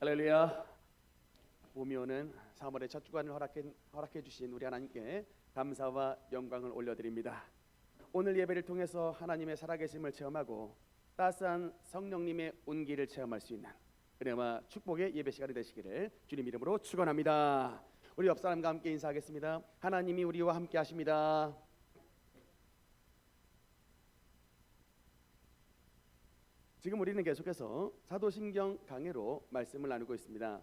할렐루야. 봄이 오는 3월의 첫 주간을 허락해 주신 우리 하나님께 감사와 영광을 올려드립니다. 오늘 예배를 통해서 하나님의 살아계심을 체험하고 따스한 성령님의 온기를 체험할 수 있는 은혜와 축복의 예배 시간이 되시기를 주님 이름으로 축원합니다. 우리 옆 사람과 함께 인사하겠습니다. 하나님이 우리와 함께 하십니다. 지금 우리는 계속해서 사도신경 강해로 말씀을 나누고 있습니다.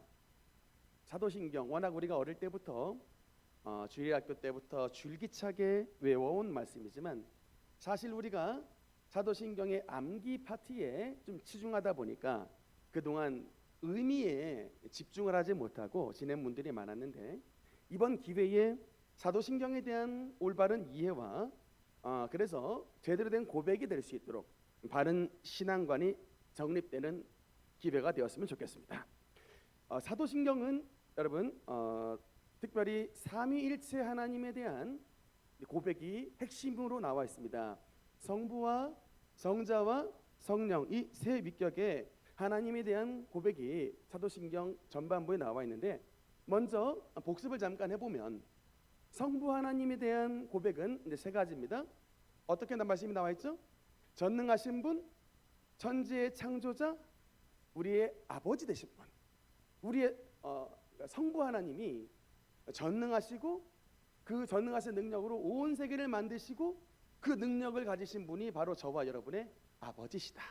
사도신경 워낙 우리가 어릴 때부터 주일학교 때부터 줄기차게 외워온 말씀이지만 사실 우리가 사도신경의 암기 파트에 좀 치중하다 보니까 그동안 의미에 집중을 하지 못하고 지낸 분들이 많았는데 이번 기회에 사도신경에 대한 올바른 이해와 그래서 제대로 된 고백이 될 수 있도록 바른 신앙관이 정립되는 기회가 되었으면 좋겠습니다. 사도신경은 여러분 특별히 삼위일체 하나님에 대한 고백이 핵심으로 나와 있습니다. 성부와 성자와 성령 이 세 위격에 하나님에 대한 고백이 사도신경 전반부에 나와 있는데 먼저 복습을 잠깐 해보면 성부 하나님에 대한 고백은 이제 세 가지입니다. 어떻게 말씀이 나와 있죠? 전능하신 분, 천지의 창조자, 우리의 아버지 되신 분. 우리의 성부 하나님이 전능하시고 그 전능하신 능력으로 온 세계를 만드시고 그 능력을 가지신 분이 바로 저와 여러분의 아버지시다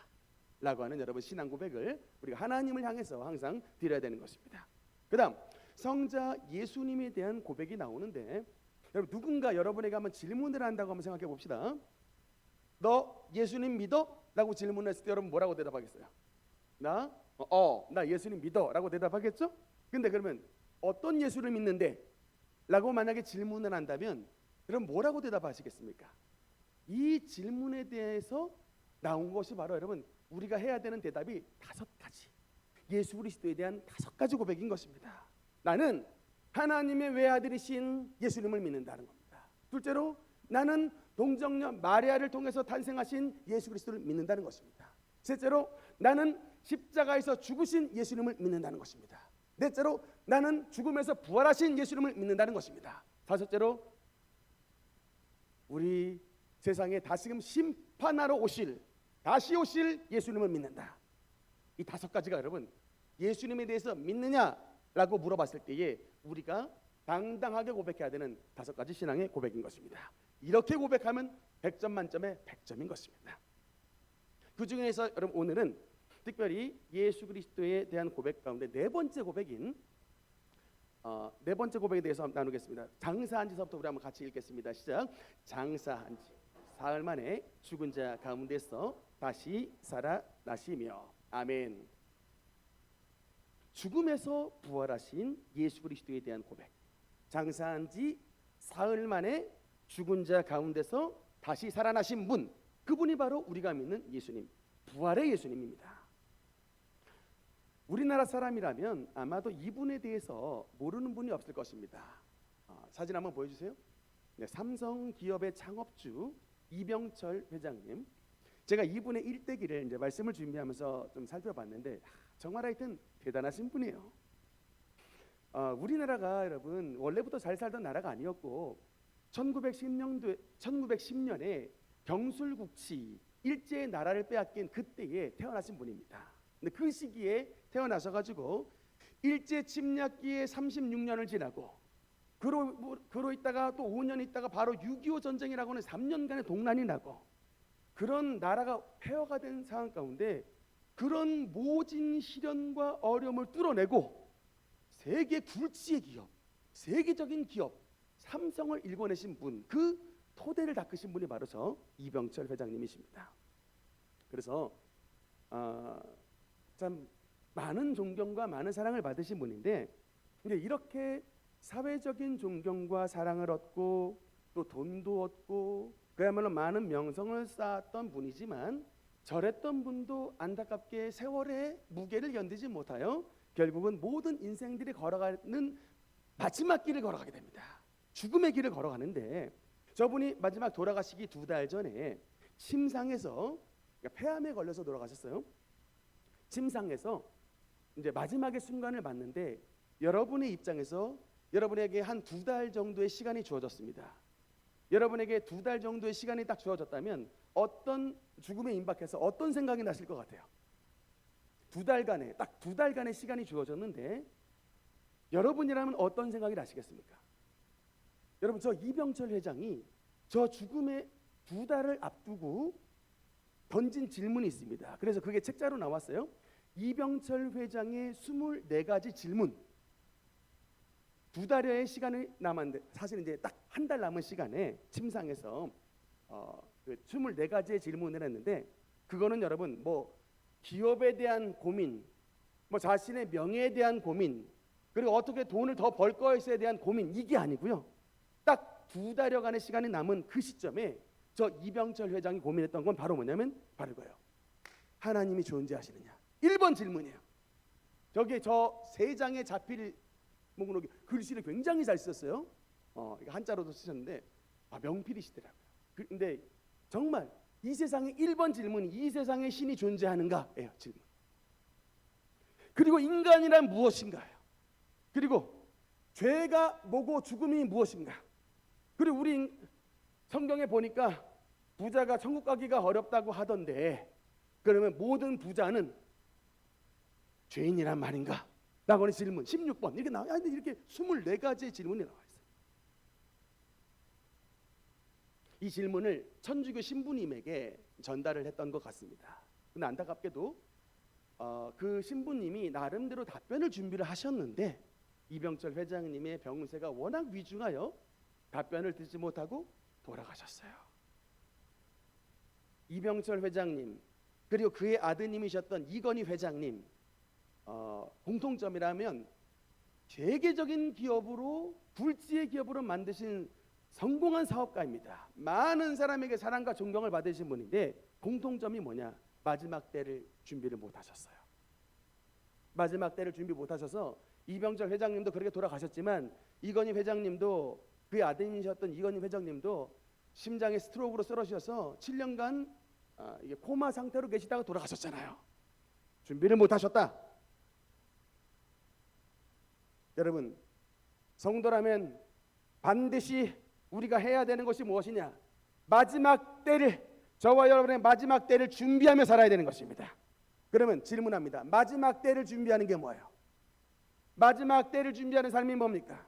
라고 하는 여러분 신앙 고백을 우리가 하나님을 향해서 항상 드려야 되는 것입니다. 그 다음 성자 예수님에 대한 고백이 나오는데 여러분 누군가 여러분에게 한번 질문을 한다고 한번 생각해 봅시다. 너 예수님 믿어? 라고 질문했을 때 여러분 뭐라고 대답하겠어요? 나 예수님 믿어 라고 대답하겠죠? 근데 그러면 어떤 예수를 믿는데? 라고 만약에 질문을 한다면 여러분 뭐라고 대답하시겠습니까? 이 질문에 대해서 나온 것이 바로 여러분 우리가 해야 되는 대답이 5가지 예수 그리스도에 대한 5가지 고백인 것입니다. 나는 하나님의 외아들이신 예수님을 믿는다는 겁니다. 둘째로 나는 동정녀 마리아를 통해서 탄생하신 예수 그리스도를 믿는다는 것입니다. 셋째로 나는 십자가에서 죽으신 예수님을 믿는다는 것입니다. 넷째로 나는 죽음에서 부활하신 예수님을 믿는다는 것입니다. 다섯째로 우리 세상에 다시금 심판하러 다시 오실 예수님을 믿는다. 이 5가지가 여러분 예수님에 대해서 믿느냐라고 물어봤을 때에 우리가 당당하게 고백해야 되는 5가지 신앙의 고백인 것입니다. 이렇게 고백하면 100점 만점에 100점인 것입니다. 그 중에서 여러분 오늘은 특별히 예수 그리스도에 대한 고백 가운데 네 번째 고백에 대해서 나누겠습니다. 장사한 지서부터 우리 한번 같이 읽겠습니다. 시작. 장사한 지 사흘 만에 죽은 자 가운데서 다시 살아나시며 아멘. 죽음에서 부활하신 예수 그리스도에 대한 고백. 장사한 지 사흘 만에 죽은 자 가운데서 다시 살아나신 분, 그분이 바로 우리가 믿는 예수님, 부활의 예수님입니다. 우리나라 사람이라면 아마도 이분에 대해서 모르는 분이 없을 것입니다. 사진 한번 보여주세요. 네, 삼성 기업의 창업주 이병철 회장님. 제가 이분의 일대기를 이제 말씀을 준비하면서 좀 살펴봤는데 정말 하여튼 대단하신 분이에요. 우리나라가 여러분 원래부터 잘 살던 나라가 아니었고 1910년에 병술국치 일제의 나라를 빼앗긴 그때에 태어나신 분입니다. 근데 그 시기에 태어나셔가지고 일제 침략기에 36년을 지나고 그로 있다가 또 5년 있다가 바로 6.25 전쟁이라고 하는 3년간의 동란이 나고 그런 나라가 폐허가 된 상황 가운데 그런 모진 시련과 어려움을 뚫어내고 세계 굴지의 기업, 세계적인 기업 삼성을 일궈내신 분, 그 토대를 닦으신 분이 바로 저 이병철 회장님이십니다. 그래서 참 많은 존경과 많은 사랑을 받으신 분인데 이제 이렇게 사회적인 존경과 사랑을 얻고 또 돈도 얻고 그야말로 많은 명성을 쌓았던 분이지만 저랬던 분도 안타깝게 세월의 무게를 견디지 못하여 결국은 모든 인생들이 걸어가는 마지막 길을 걸어가게 됩니다. 죽음의 길을 걸어가는데 저분이 마지막 돌아가시기 2달 전에 침상에서 폐암에 걸려서 돌아가셨어요. 침상에서 이제 마지막의 순간을 맞는데 여러분의 입장에서 여러분에게 한 2달 정도의 시간이 주어졌습니다. 여러분에게 2달 정도의 시간이 딱 주어졌다면 어떤 죽음에 임박해서 어떤 생각이 나실 것 같아요? 2달간의 딱 2달간의 시간이 주어졌는데 여러분이라면 어떤 생각이 나시겠습니까? 여러분, 저 이병철 회장이 저 죽음의 2달을 앞두고 던진 질문이 있습니다. 그래서 그게 책자로 나왔어요. 이병철 회장의 24가지 질문. 2달여의 시간이 남았는데 사실 이제 딱 한 달 남은 시간에 침상에서 그 24가지의 질문을 했는데 그거는 여러분 뭐 기업에 대한 고민, 뭐 자신의 명예에 대한 고민, 그리고 어떻게 돈을 더 벌 것에 대한 고민, 이게 아니고요. 딱 2달여간의 시간이 남은 그 시점에 저 이병철 회장이 고민했던 건 바로 뭐냐면 바로 이거예요. 하나님이 존재하시느냐. 1번 질문이에요. 저기 저 3장에 잡힐 목록이 글씨를 굉장히 잘 썼어요. 한자로도 쓰셨는데 명필이시더라고요. 근데 정말 이 세상에 1번 질문이 이 세상에 신이 존재하는가예요. 질문. 그리고 인간이란 무엇인가요? 그리고 죄가 뭐고 죽음이 무엇인가? 그리고 우리 성경에 보니까 부자가 천국 가기가 어렵다고 하던데 그러면 모든 부자는 죄인이란 말인가? 라고는 질문 16번 이렇게 나와요. 이렇게 24가지의 질문이 나와 있어요. 이 질문을 천주교 신부님에게 전달을 했던 것 같습니다. 근데 안타깝게도 그 신부님이 나름대로 답변을 준비를 하셨는데 이병철 회장님의 병세가 워낙 위중하여 답변을 듣지 못하고 돌아가셨어요. 이병철 회장님 그리고 그의 아드님이셨던 이건희 회장님 공통점이라면 세계적인 기업으로 굴지의 기업으로 만드신 성공한 사업가입니다. 많은 사람에게 사랑과 존경을 받으신 분인데 공통점이 뭐냐? 마지막 때를 준비를 못하셨어요. 마지막 때를 준비 못하셔서 이병철 회장님도 그렇게 돌아가셨지만 이건희 회장님도 그의 아드님이셨던 이건희 회장님도 심장에 스트로크로 쓰러지셔서 7년간 이게 코마 상태로 계시다가 돌아가셨잖아요. 준비를 못하셨다. 여러분, 성도라면 반드시 우리가 해야 되는 것이 무엇이냐? 마지막 때를, 저와 여러분의 마지막 때를 준비하며 살아야 되는 것입니다. 그러면 질문합니다. 마지막 때를 준비하는 게 뭐예요? 마지막 때를 준비하는 삶이 뭡니까?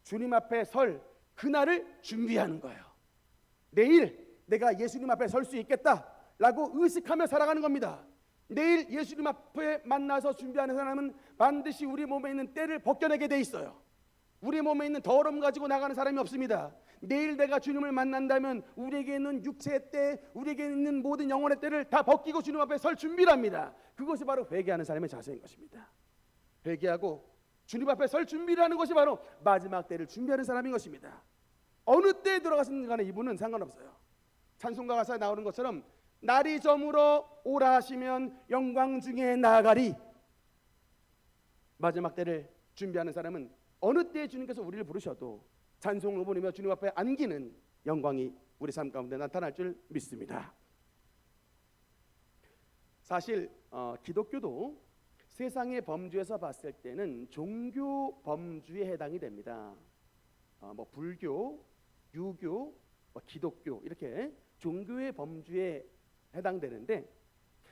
주님 앞에 설 그날을 준비하는 거예요. 내일 내가 예수님 앞에 설 수 있겠다라고 의식하며 살아가는 겁니다. 내일 예수님 앞에 만나서 준비하는 사람은 반드시 우리 몸에 있는 때를 벗겨내게 돼 있어요. 우리 몸에 있는 더러움 가지고 나가는 사람이 없습니다. 내일 내가 주님을 만난다면 우리에게 있는 육체의 때, 우리에게 있는 모든 영혼의 때를 다 벗기고 주님 앞에 설 준비를 합니다. 그것이 바로 회개하는 사람의 자세인 것입니다. 회개하고 주님 앞에 설 준비를 하는 것이 바로 마지막 때를 준비하는 사람인 것입니다. 어느 때에 들어가시는 간에 이분은 상관없어요. 찬송가 가사에 나오는 것처럼 날이 저물어 오라 하시면 영광 중에 나아가리. 마지막 때를 준비하는 사람은 어느 때에 주님께서 우리를 부르셔도 찬송을 부르며 주님 앞에 안기는 영광이 우리 삶 가운데 나타날 줄 믿습니다. 사실 기독교도 세상의 범주에서 봤을 때는 종교 범주에 해당이 됩니다. 뭐 불교, 유교, 기독교 이렇게 종교의 범주에 해당되는데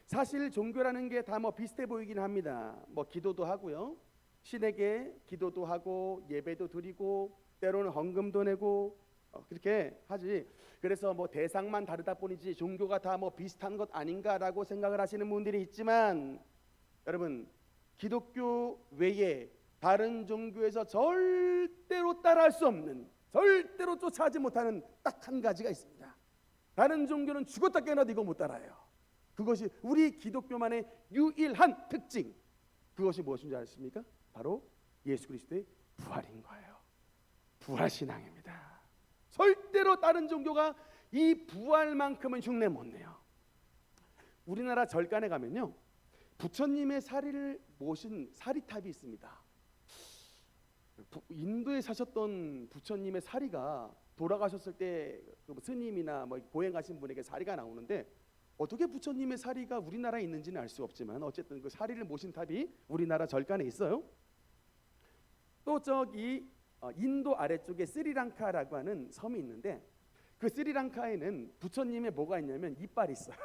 사실 종교라는 게 다 뭐 비슷해 보이긴 합니다. 뭐 기도도 하고요, 신에게 기도도 하고 예배도 드리고 때로는 헌금도 내고 그렇게 하지. 그래서 뭐 대상만 다르다 뿐이지 종교가 다 뭐 비슷한 것 아닌가라고 생각을 하시는 분들이 있지만 여러분, 기독교 외에 다른 종교에서 절대로 따라할 수 없는, 절대로 쫓아하지 못하는 딱 한 가지가 있습니다. 다른 종교는 죽었다 깨어나도 이거 못 따라해요. 그것이 우리 기독교만의 유일한 특징. 그것이 무엇인지 아십니까? 바로 예수 그리스도의 부활인 거예요. 부활신앙입니다. 절대로 다른 종교가 이 부활만큼은 흉내 못 내요. 우리나라 절간에 가면요, 부처님의 사리를 모신 사리탑이 있습니다. 인도에 사셨던 부처님의 사리가 돌아가셨을 때 그 스님이나 뭐 보행하신 분에게 사리가 나오는데 어떻게 부처님의 사리가 우리나라에 있는지는 알 수 없지만 어쨌든 그 사리를 모신 탑이 우리나라 절간에 있어요. 또 저기 인도 아래쪽에 스리랑카라고 하는 섬이 있는데 그 스리랑카에는 부처님의 뭐가 있냐면 이빨이 있어요.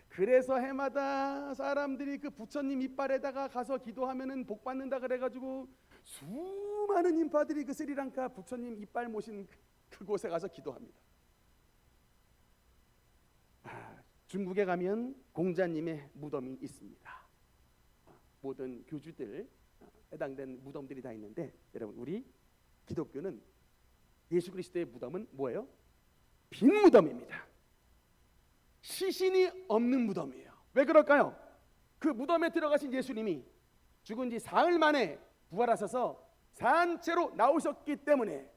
그래서 해마다 사람들이 그 부처님 이빨에다가 가서 기도하면은 복 받는다 그래가지고 수많은 인파들이 그 스리랑카 부처님 이빨 모신 그곳에 가서 기도합니다. 중국에 가면 공자님의 무덤이 있습니다. 모든 교주들 해당된 무덤들이 다 있는데 여러분 우리 기독교는 예수 그리스도의 무덤은 뭐예요? 빈 무덤입니다. 시신이 없는 무덤이에요. 왜 그럴까요? 그 무덤에 들어가신 예수님이 죽은 지 사흘 만에 부활하셔서 산채로 나오셨기 때문에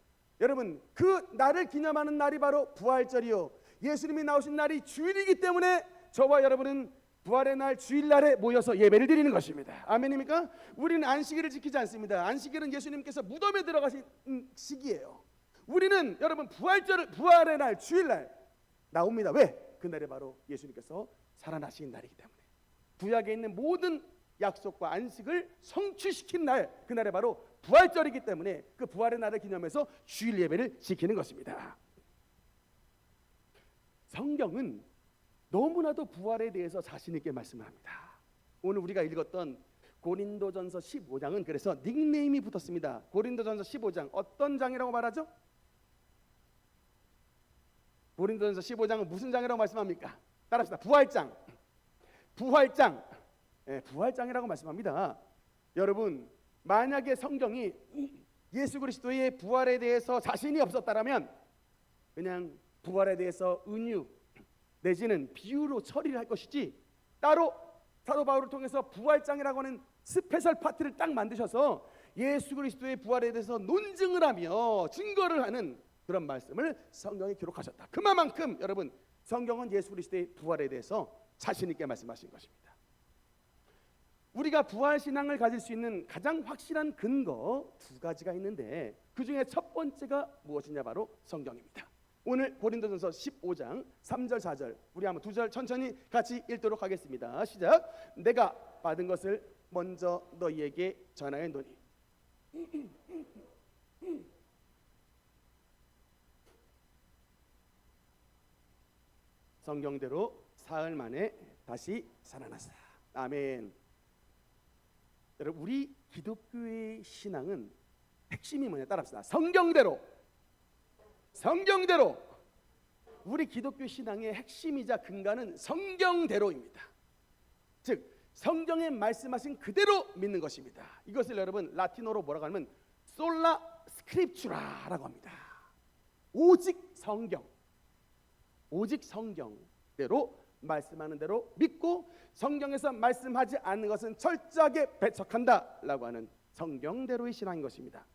여러분 그 날을 기념하는 날이 바로 부활절이요 예수님이 나오신 날이 주일이기 때문에 저와 여러분은 부활의 날 주일날에 모여서 예배를 드리는 것입니다. 아멘입니까? 우리는 안식일을 지키지 않습니다. 안식일은 예수님께서 무덤에 들어가신 시기예요. 우리는 여러분 부활의 날 주일날 나옵니다. 왜? 그날이 바로 예수님께서 살아나신 날이기 때문에 구약에 있는 모든 약속과 안식을 성취시킨 날, 그날이 바로 부활절이기 때문에 그 부활의 날을 기념해서 주일 예배를 지키는 것입니다. 성경은 너무나도 부활에 대해서 자신 있게 말씀을 합니다. 오늘 우리가 읽었던 고린도전서 15장은 그래서 닉네임이 붙었습니다. 고린도전서 15장 어떤 장이라고 말하죠? 고린도전서 15장은 무슨 장이라고 말씀합니까? 따라합시다. 부활장. 부활장. 네, 부활장이라고 말씀합니다. 여러분 만약에 성경이 예수 그리스도의 부활에 대해서 자신이 없었다면 그냥 부활에 대해서 은유 내지는 비유로 처리를 할 것이지 따로 사도 바울을 통해서 부활장이라고 하는 스페셜 파트를 딱 만드셔서 예수 그리스도의 부활에 대해서 논증을 하며 증거를 하는 그런 말씀을 성경에 기록하셨다. 그만큼 여러분 성경은 예수 그리스도의 부활에 대해서 자신 있게 말씀하신 것입니다. 우리가 부활 신앙을 가질 수 있는 가장 확실한 근거 두 가지가 있는데 그 중에 첫 번째가 무엇이냐 바로 성경입니다. 오늘 고린도전서 15장 3절 4절 우리 한번 두 절 천천히 같이 읽도록 하겠습니다. 시작. 내가 받은 것을 먼저 너희에게 전하였노니 성경대로 사흘 만에 다시 살아났다. 아멘. 여러분 우리 기독교의 신앙은 핵심이 뭐냐 따라합시다. 성경대로 우리 기독교 신앙의 핵심이자 근간은 성경대로입니다. 즉 성경에 말씀하신 그대로 믿는 것입니다. 이것을 여러분 라틴어로 뭐라고 하면 솔라 스크립추라라고 합니다. 오직 성경대로 말씀하는 대로 믿고 성경에서 말씀하지 않는 것은 철저하게 배척한다라고 하는 성경대로의 신앙인 것입니다.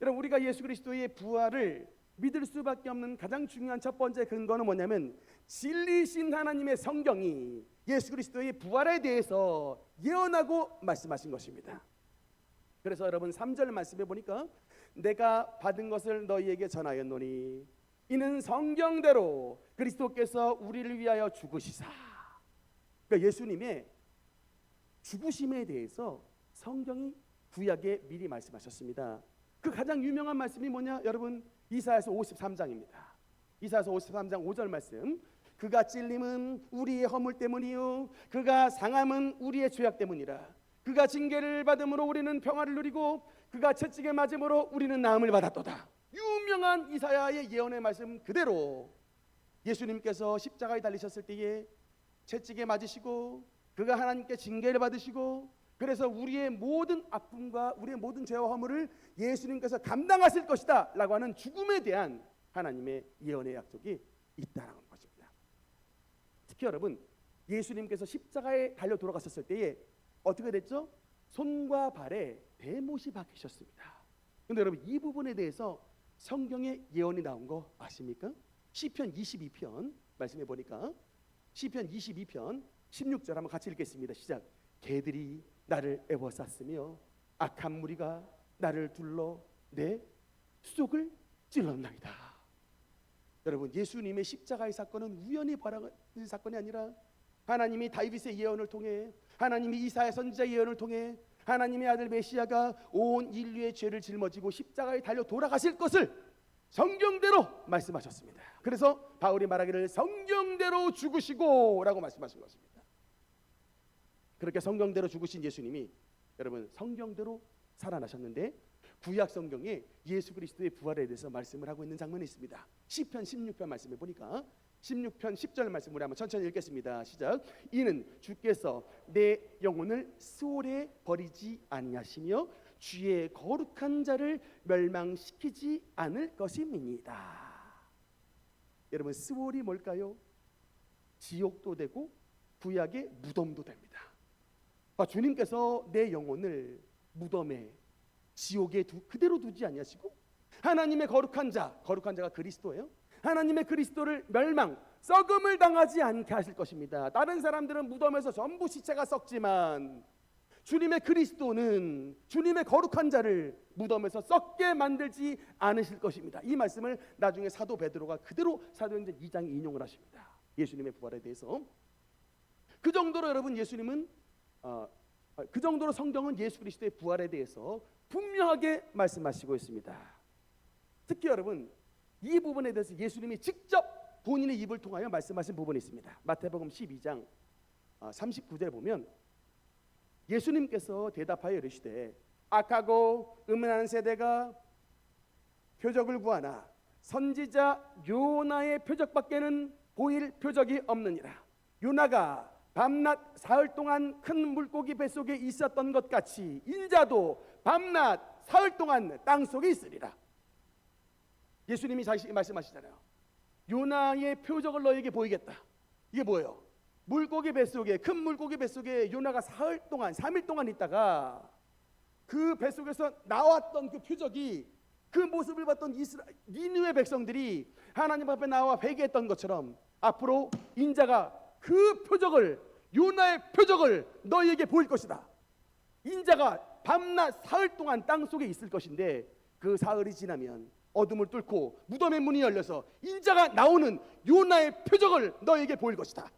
여러분 우리가 예수 그리스도의 부활을 믿을 수밖에 없는 가장 중요한 첫 번째 근거는 뭐냐면 진리신 하나님의 성경이 예수 그리스도의 부활에 대해서 예언하고 말씀하신 것입니다. 그래서 여러분 3절 말씀해 보니까 내가 받은 것을 너희에게 전하였노니 이는 성경대로 그리스도께서 우리를 위하여 죽으시사. 그러니까 예수님의 죽으심에 대해서 성경이 구약에 미리 말씀하셨습니다. 그 가장 유명한 말씀이 뭐냐 여러분 이사야서 53장입니다. 이사야서 53장 5절 말씀 그가 찔림은 우리의 허물 때문이요 그가 상함은 우리의 죄악 때문이라 그가 징계를 받음으로 우리는 평화를 누리고 그가 채찍에 맞음으로 우리는 나음을 받았도다. 유명한 이사야의 예언의 말씀 그대로 예수님께서 십자가에 달리셨을 때에 채찍에 맞으시고 그가 하나님께 징계를 받으시고 그래서 우리의 모든 아픔과 우리의 모든 죄와 허물을 예수님께서 감당하실 것이다 라고 하는 죽음에 대한 하나님의 예언의 약속이 있다는 것입니다. 특히 여러분 예수님께서 십자가에 달려 돌아가셨을 때에 어떻게 됐죠? 손과 발에 대못이 박히셨습니다. 그런데 여러분 이 부분에 대해서 성경에 예언이 나온 거 아십니까? 시편 22편 말씀해 보니까 시편 22편 16절 한번 같이 읽겠습니다. 시작. 개들이 나를 애워쌌으며 악한 무리가 나를 둘러 내 수족을 찔렀나이다. 여러분, 예수님의 십자가의 사건은 우연히 벌어진 사건이 아니라 하나님이 다윗의 예언을 통해, 하나님이 이사야 선지자의 예언을 통해 하나님의 아들 메시아가 온 인류의 죄를 짊어지고 십자가에 달려 돌아가실 것을 성경대로 말씀하셨습니다. 그래서 바울이 말하기를 성경대로 죽으시고 라고 말씀하신 것입니다. 그렇게 성경대로 죽으신 예수님이 여러분 성경대로 살아나셨는데, 구약 성경에 예수 그리스도의 부활에 대해서 말씀을 하고 있는 장면이 있습니다. 시편 16편 말씀해 보니까 16편 10절 말씀 우리 한번 천천히 읽겠습니다. 시작. 이는 주께서 내 영혼을 수월에 버리지 아니하시며 주의 거룩한 자를 멸망시키지 않을 것임이니이다. 여러분, 스월이 뭘까요? 지옥도 되고 구약의 무덤도 됩니다. 주님께서 내 영혼을 무덤에, 지옥에 그대로 두지 아니하시고 하나님의 거룩한 자가 그리스도예요. 하나님의 그리스도를 멸망, 썩음을 당하지 않게 하실 것입니다. 다른 사람들은 무덤에서 전부 시체가 썩지만 주님의 그리스도는 주님의 거룩한 자를 무덤에서 썩게 만들지 않으실 것입니다. 이 말씀을 나중에 사도 베드로가 그대로 사도행전 2장에 인용을 하십니다. 예수님의 부활에 대해서. 그 정도로 여러분, 예수님은 그 정도로 성경은 예수 그리스도의 부활에 대해서 분명하게 말씀하시고 있습니다. 특히 여러분, 이 부분에 대해서 예수님이 직접 본인의 입을 통하여 말씀하신 부분이 있습니다. 마태복음 12장 39절에 보면 예수님께서 대답하여 이르시되 악하고 음란한 세대가 표적을 구하나 선지자 요나의 표적밖에는 보일 표적이 없느니라. 요나가 밤낮 사흘 동안 큰 물고기 뱃속에 있었던 것 같이 인자도 밤낮 사흘 동안 땅속에 있으리라. 예수님이 자신이 말씀하시잖아요. 요나의 표적을 너에게 보이겠다. 이게 뭐예요? 물고기 뱃속에, 큰 물고기 뱃속에 요나가 사흘 동안, 3일 동안 있다가 그 뱃속에서 나왔던 그 표적이, 그 모습을 봤던 니느웨 백성들이 하나님 앞에 나와 회개했던 것처럼 앞으로 인자가 그 표적을, 요나의 표적을 너희에게 보일 것이다. 인자가 밤낮 사흘 동안 땅속에 있을 것인데 그 사흘이 지나면 어둠을 뚫고 무덤의 문이 열려서 인자가 나오는 요나의 표적을 너에게 보일 것이다.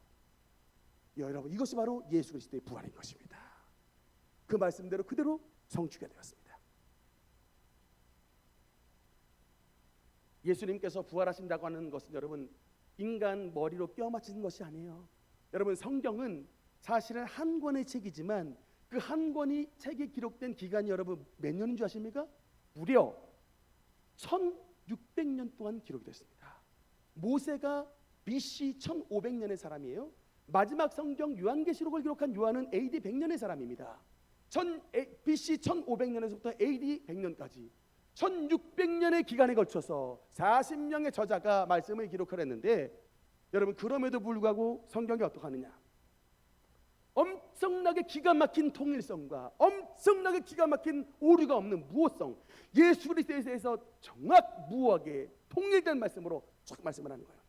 여러분, 이것이 바로 예수 그리스도의 부활인 것입니다. 그 말씀대로 그대로 성취가 되었습니다. 예수님께서 부활하신다고 하는 것은 여러분 인간 머리로 껴 맞추는 것이 아니에요. 여러분, 성경은 사실은 한 권의 책이지만 그 한 권이 책에 기록된 기간이 여러분 몇 년인 줄 아십니까? 무려 1600년 동안 기록이 됐습니다. 모세가 BC 1500년의 사람이에요. 마지막 성경 요한계시록을 기록한 요한은 AD 100년의 사람입니다. BC 1500년에서부터 AD 100년까지 1600년의 기간에 걸쳐서 40명의 저자가 말씀을 기록을 했는데, 여러분 그럼에도 불구하고 성경이 어떡하느냐? 엄청나게 기가 막힌 통일성과 엄청나게 기가 막힌 오류가 없는 무호성, 예수 그리스도에 대해서 정확무하게 통일된 말씀으로 쭉 말씀을 하는 거예요.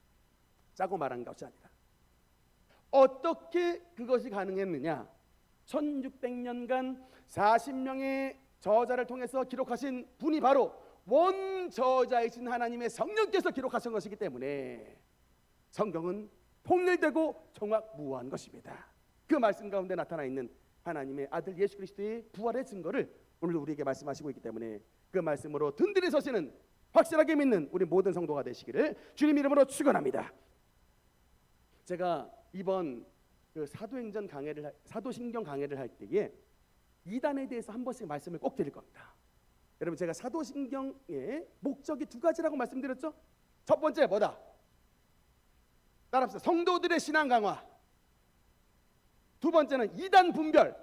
짜고 말한 것이 아니라. 어떻게 그것이 가능했느냐? 1600년간 40명의 저자를 통해서 기록하신 분이 바로 원저자이신 하나님의 성령께서 기록하신 것이기 때문에 성경은 통일되고 정확무한 것입니다. 그 말씀 가운데 나타나 있는 하나님의 아들 예수 그리스도의 부활의 증거를 오늘 우리에게 말씀하시고 있기 때문에 그 말씀으로 든든히 서시는, 확실하게 믿는 우리 모든 성도가 되시기를 주님 이름으로 축원합니다. 제가 이번 그 사도신경 강해를 할 때에 이단에 대해서 한 번씩 말씀을 꼭 드릴 겁니다. 여러분, 제가 사도신경의 목적이 두 가지라고 말씀드렸죠. 첫 번째 뭐다? 따라합시다. 성도들의 신앙 강화. 두 번째는 이단 분별.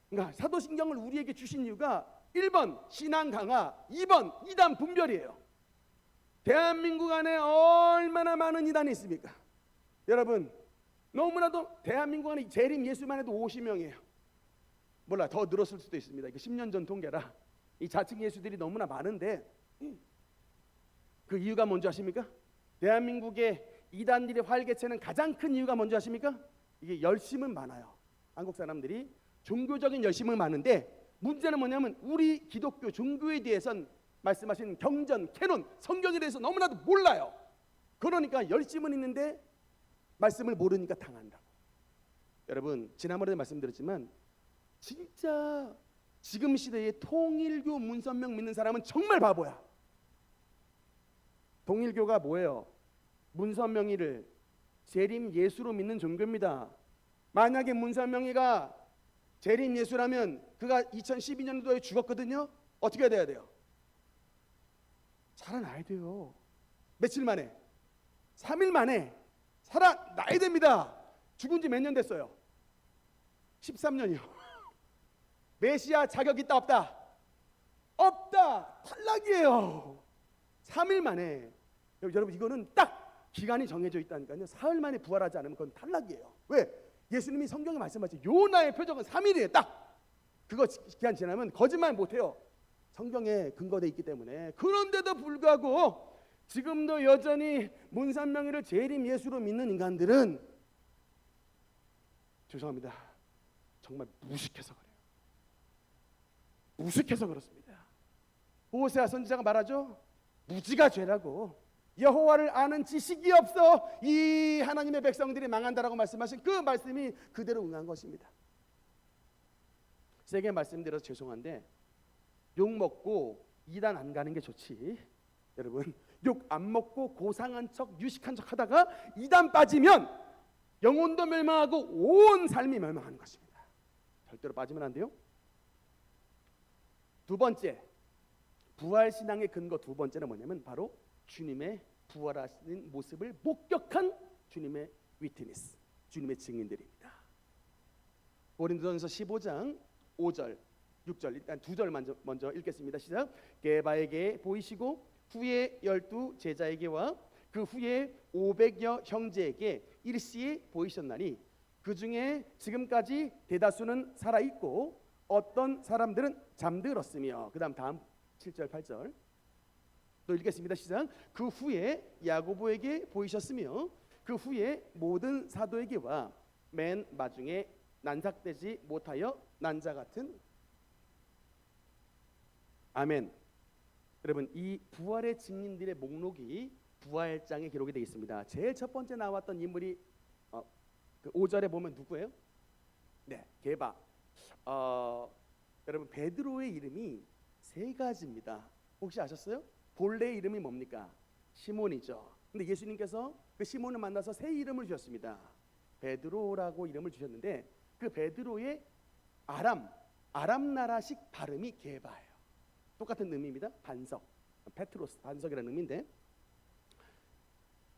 그러니까 사도신경을 우리에게 주신 이유가 1번 신앙 강화, 2번 이단 분별이에요. 대한민국 안에 얼마나 많은 이단이 있습니까? 여러분, 너무나도 대한민국 안에 재림 예수만 해도 50명이에요. 몰라, 더 늘었을 수도 있습니다. 이게 10년 전 통계라. 이 자칭 예수들이 너무나 많은데 그 이유가 뭔지 아십니까? 대한민국의 이단들의 활개체는 가장 큰 이유가 뭔지 아십니까? 이게 열심은 많아요. 한국 사람들이 종교적인 열심은 많은데 문제는 뭐냐면 우리 기독교 종교에 대해선 말씀하신 경전, 캐논, 성경에 대해서 너무나도 몰라요. 그러니까 열심은 있는데 말씀을 모르니까 당한다고. 여러분, 지난번에 말씀드렸지만 진짜 지금 시대에 통일교 문선명 믿는 사람은 정말 바보야. 통일교가 뭐예요? 문선명이를 재림 예수로 믿는 종교입니다. 만약에 문선명이가 재림 예수라면 그가 2012년도에 죽었거든요. 어떻게 돼야 돼요? 살아나야 돼요. 며칠 만에? 3일 만에 살아나야 됩니다. 죽은 지 몇 년 됐어요? 13년이요. 메시아 자격 있다 없다? 없다. 탈락이에요. 3일 만에. 여러분, 이거는 딱 기간이 정해져 있다니까요. 사흘 만에 부활하지 않으면 그건 탈락이에요. 왜? 예수님이 성경에 말씀하신 요나의 표적은 3일이에요. 딱. 그거 기간 지나면 거짓말 못해요. 성경에 근거되어 있기 때문에. 그런데도 불구하고 지금도 여전히 문선명이를 재림 예수로 믿는 인간들은 죄송합니다. 정말 무식해서 그래요. 무식해서 그렇습니다. 호세아 선지자가 말하죠. 무지가 죄라고. 여호와를 아는 지식이 없어 이 하나님의 백성들이 망한다라고 말씀하신 그 말씀이 그대로 응한 것입니다. 세게 말씀드려서 죄송한데 욕 먹고 이단 안 가는 게 좋지. 여러분, 욕 안 먹고 고상한 척 유식한 척 하다가 이단 빠지면 영혼도 멸망하고 온 삶이 멸망하는 것입니다. 절대로 빠지면 안 돼요. 두 번째, 부활신앙의 근거 두 번째는 뭐냐면 바로 주님의 부활하시는 모습을 목격한 주님의 위트니스, 주님의 증인들입니다. 고린도전서 15장 5절 6절 일단 두 절 먼저 읽겠습니다. 시작. 게바에게 보이시고 후에 12 제자에게와 그 후에 500여 형제에게 일시에 보이셨나니 그 중에 지금까지 대다수는 살아있고 어떤 사람들은 잠들었으며 다음 7절 8절 또 읽겠습니다. 시작. 그 후에 야고보에게 보이셨으며 그 후에 모든 사도에게와 맨 마중에 난삭되지 못하여 난 자 같은 아멘. 여러분, 이 부활의 증인들의 목록이 부활장에 기록이 되어 있습니다. 제일 첫 번째 나왔던 인물이 그 5절에 보면 누구예요? 네, 게바. 여러분, 베드로의 이름이 세 가지입니다. 혹시 아셨어요? 본래 이름이 뭡니까? 시몬이죠. 근데 예수님께서 그 시몬을 만나서 새 이름을 주셨습니다. 베드로라고 이름을 주셨는데 그 베드로의 아람 나라식 발음이 게바예요. 똑같은 의미입니다. 반석, 페트로스, 반석이라는 의미인데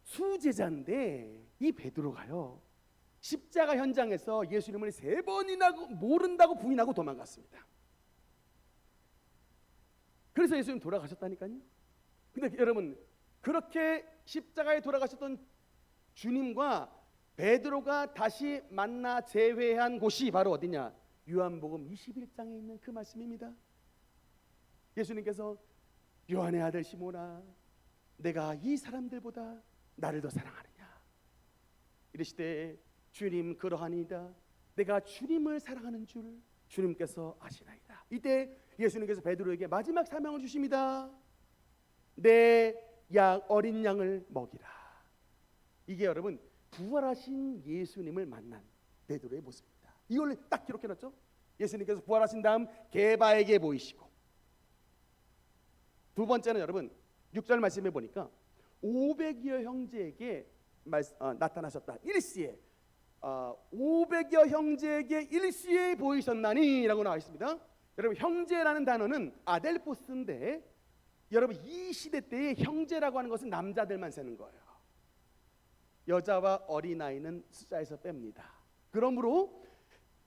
수제자인데 이 베드로가요 십자가 현장에서 예수님을 3번이나 모른다고 부인하고 도망갔습니다. 그래서 예수님 돌아가셨다니까요. 근데 여러분, 그렇게 십자가에 돌아가셨던 주님과 베드로가 다시 만나 재회한 곳이 바로 어디냐? 요한복음 21장에 있는 그 말씀입니다. 예수님께서 요한의 아들 시몬아, 내가 이 사람들보다 나를 더 사랑하느냐? 이르시되 주님 그러하니이다. 내가 주님을 사랑하는 줄 주님께서 아시나이다. 이때 예수님께서 베드로에게 마지막 사명을 주십니다. 내 어린 양을 먹이라. 이게 여러분 부활하신 예수님을 만난 베드로의 모습입니다. 이걸 딱 기록해놨죠. 예수님께서 부활하신 다음 게바에게 보이시고, 두 번째는 여러분 6절 말씀해 보니까 500여 형제에게 나타나셨다. 일시에 500여 형제에게 일시에 보이셨나니 라고 나와 있습니다. 여러분, 형제라는 단어는 아델포스인데 여러분 이 시대 때의 형제라고 하는 것은 남자들만 세는 거예요. 여자와 어린아이는 숫자에서 뺍니다. 그러므로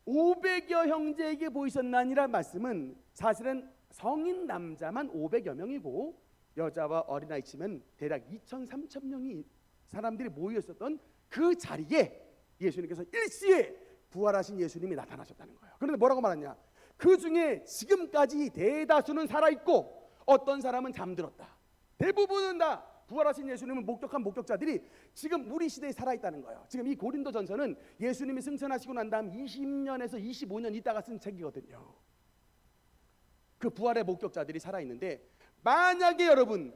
500여 형제에게 보이셨나니란 말씀은 사실은 성인 남자만 500여 명이고 여자와 어린아이 치면 대략 2천 3천 명이 사람들이 모여 있었던 그 자리에 예수님께서 일시에 부활하신 예수님이 나타나셨다는 거예요. 그런데 뭐라고 말하냐? 그 중에 지금까지 대다수는 살아있고 어떤 사람은 잠들었다. 대부분은 다 부활하신 예수님을 목격한 목격자들이 지금 우리 시대에 살아있다는 거예요. 지금 이 고린도전서는 예수님이 승천하시고 난 다음 20년에서 25년 있다가 쓴 책이거든요. 그 부활의 목격자들이 살아있는데 만약에 여러분